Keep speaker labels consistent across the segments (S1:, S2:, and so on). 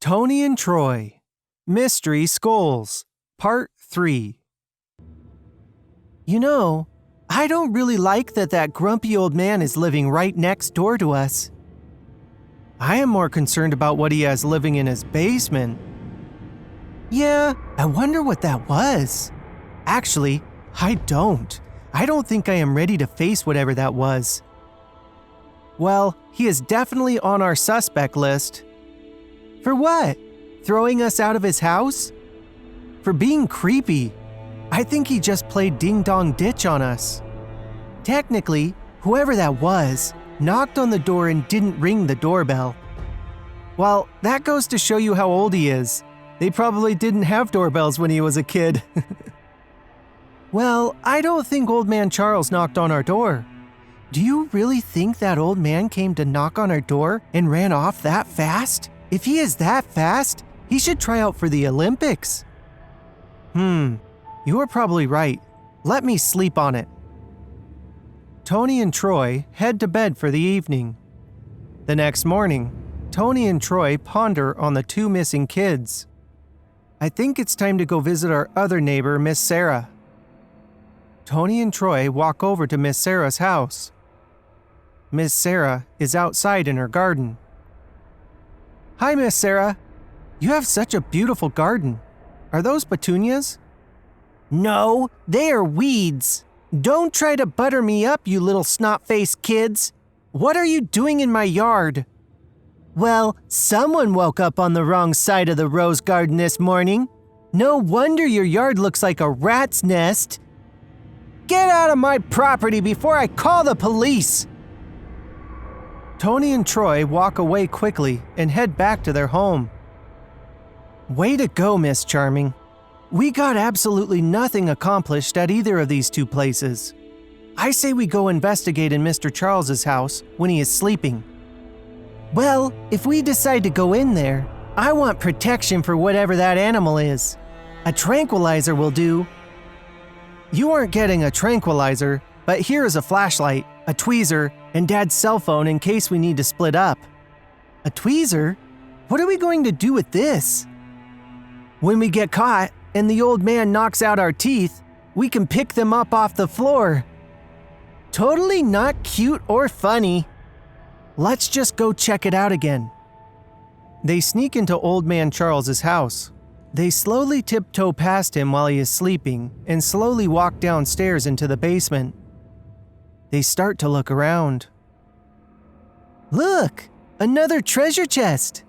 S1: Toni and Troy, Mystery Skulls, Part 3. You know, I don't really like that grumpy old man is living right next door to us. I am more concerned about what he has living in his basement. Yeah, I wonder what that was. Actually, I don't. I don't think I am ready to face whatever that was. Well, he is definitely on our suspect list. For what? Throwing us out of his house? For being creepy. I think he just played ding-dong ditch on us. Technically, whoever that was knocked on the door and didn't ring the doorbell. Well, that goes to show you how old he is. They probably didn't have doorbells when he was a kid. Well, I don't think Old Man Charles knocked on our door. Do you really think that old man came to knock on our door and ran off that fast? If he is that fast, he should try out for the Olympics. You are probably right. Let me sleep on it. Toni and Troy head to bed for the evening. The next morning, Toni and Troy ponder on the two missing kids. I think it's time to go visit our other neighbor, Miss Sara. Toni and Troy walk over to Miss Sara's house. Miss Sara is outside in her garden. Hi, Miss Sara. You have such a beautiful garden. Are those petunias? No, they are weeds. Don't try to butter me up, you little snot-faced kids. What are you doing in my yard? Well, someone woke up on the wrong side of the rose garden this morning. No wonder your yard looks like a rat's nest. Get out of my property before I call the police! Toni and Troy walk away quickly and head back to their home. Way to go, Miss Charming. We got absolutely nothing accomplished at either of these two places. I say we go investigate in Mr. Charles's house when he is sleeping. Well, if we decide to go in there, I want protection for whatever that animal is. A tranquilizer will do. You aren't getting a tranquilizer, but here is a flashlight, a tweezer, and Dad's cell phone in case we need to split up. A tweezer? What are we going to do with this? When we get caught and the old man knocks out our teeth, we can pick them up off the floor. Totally not cute or funny. Let's just go check it out again. They sneak into Old Man Charles's house. They slowly tiptoe past him while he is sleeping and slowly walk downstairs into the basement. They start to look around. Look! Another treasure chest!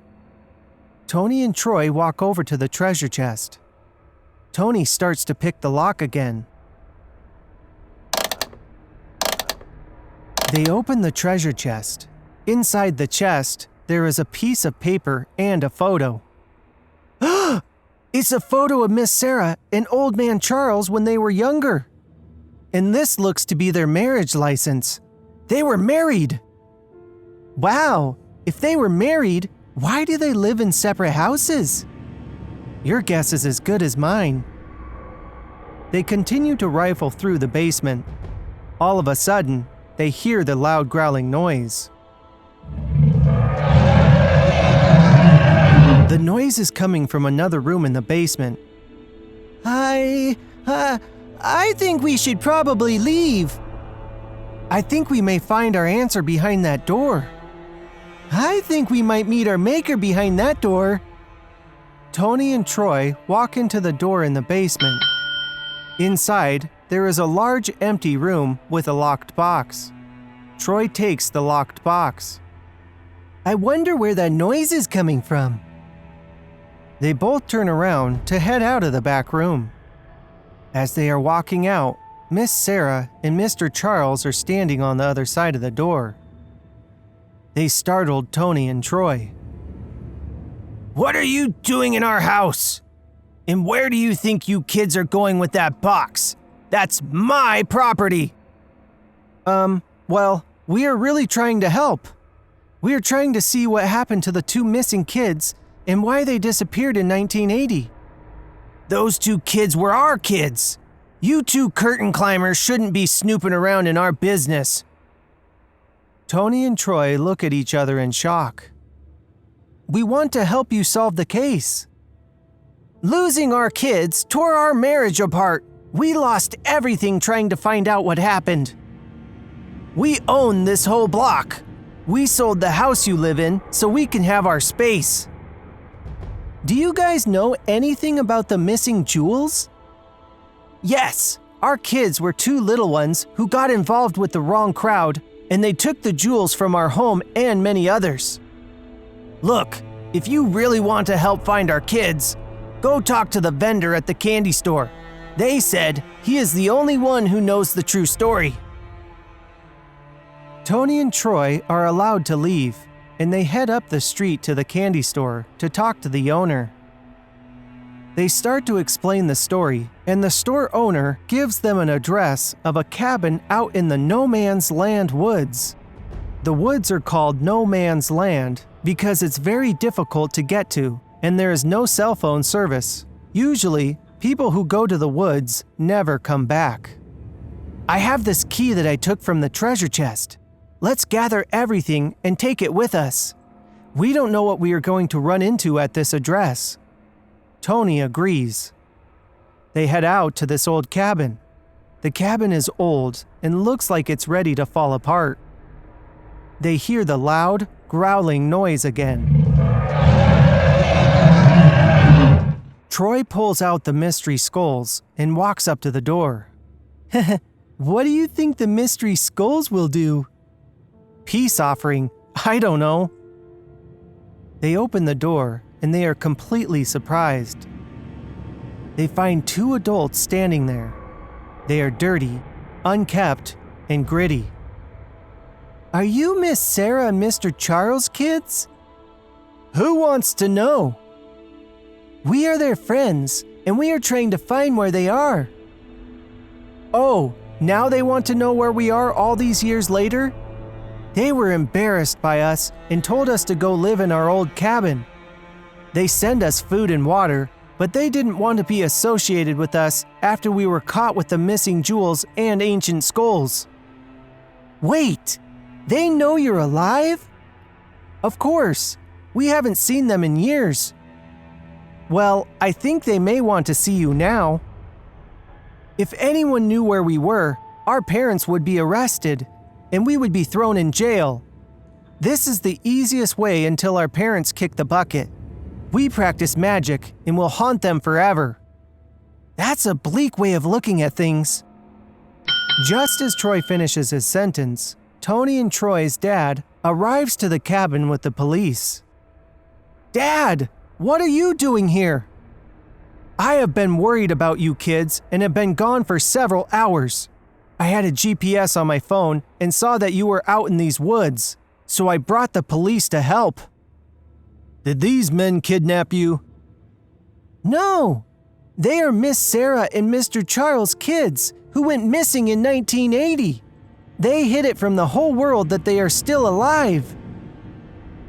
S1: Toni and Troy walk over to the treasure chest. Toni starts to pick the lock again. They open the treasure chest. Inside the chest, there is a piece of paper and a photo. It's a photo of Miss Sara and Old Man Charles when they were younger. And this looks to be their marriage license. They were married! Wow, if they were married, why do they live in separate houses? Your guess is as good as mine. They continue to rifle through the basement. All of a sudden, they hear the loud growling noise. The noise is coming from another room in the basement. I think we should probably leave. I think we may find our answer behind that door. I think we might meet our maker behind that door. Toni and Troy walk into the door in the basement. Inside, there is a large empty room with a locked box. Troy takes the locked box. I wonder where that noise is coming from. They both turn around to head out of the back room. As they are walking out, Miss Sara and Mr. Charles are standing on the other side of the door. They startled Toni and Troy. What are you doing in our house? And where do you think you kids are going with that box? That's my property! Well, we are really trying to help. We are trying to see what happened to the two missing kids and why they disappeared in 1980. Those two kids were our kids. You two curtain climbers shouldn't be snooping around in our business. Toni and Troy look at each other in shock. We want to help you solve the case. Losing our kids tore our marriage apart. We lost everything trying to find out what happened. We own this whole block. We sold the house you live in so we can have our space. Do you guys know anything about the missing jewels? Yes, our kids were two little ones who got involved with the wrong crowd, and they took the jewels from our home and many others. Look, if you really want to help find our kids, go talk to the vendor at the candy store. They said he is the only one who knows the true story. Toni and Troy are allowed to leave, and they head up the street to the candy store to talk to the owner. They start to explain the story, and the store owner gives them an address of a cabin out in the No Man's Land woods. The woods are called No Man's Land because it's very difficult to get to, and there is no cell phone service. Usually, people who go to the woods never come back. I have this key that I took from the treasure chest. Let's gather everything and take it with us. We don't know what we are going to run into at this address. Toni agrees. They head out to this old cabin. The cabin is old and looks like it's ready to fall apart. They hear the loud, growling noise again. Troy pulls out the mystery skulls and walks up to the door. What do you think the mystery skulls will do? Peace offering, I don't know. They open the door and they are completely surprised. They find two adults standing there. They are dirty, unkempt, and gritty. Are you Miss Sara and Mr. Charles' kids? Who wants to know? We are their friends, and we are trying to find where they are. Oh, now they want to know where we are all these years later? They were embarrassed by us and told us to go live in our old cabin. They send us food and water, but they didn't want to be associated with us after we were caught with the missing jewels and ancient skulls. Wait, they know you're alive? Of course, we haven't seen them in years. Well, I think they may want to see you now. If anyone knew where we were, our parents would be arrested, and we would be thrown in jail. This is the easiest way until our parents kick the bucket. We practice magic and will haunt them forever. That's a bleak way of looking at things. Just as Troy finishes his sentence, Toni and Troy's dad arrives to the cabin with the police. Dad, what are you doing here? I have been worried about you kids and have been gone for several hours. I had a GPS on my phone and saw that you were out in these woods, so I brought the police to help. Did these men kidnap you? No, they are Miss Sara and Mr. Charles' kids who went missing in 1980. They hid it from the whole world that they are still alive.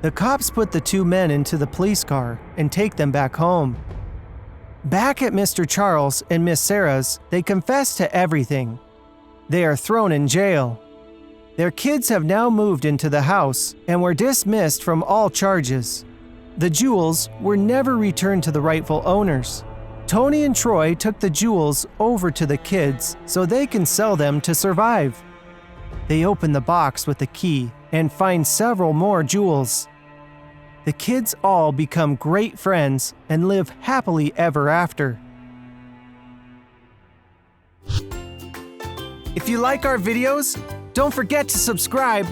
S1: The cops put the two men into the police car and take them back home. Back at Mr. Charles and Miss Sara's, they confess to everything. They are thrown in jail. Their kids have now moved into the house and were dismissed from all charges. The jewels were never returned to the rightful owners. Toni and Troy took the jewels over to the kids so they can sell them to survive. They open the box with the key and find several more jewels. The kids all become great friends and live happily ever after. If you like our videos, don't forget to subscribe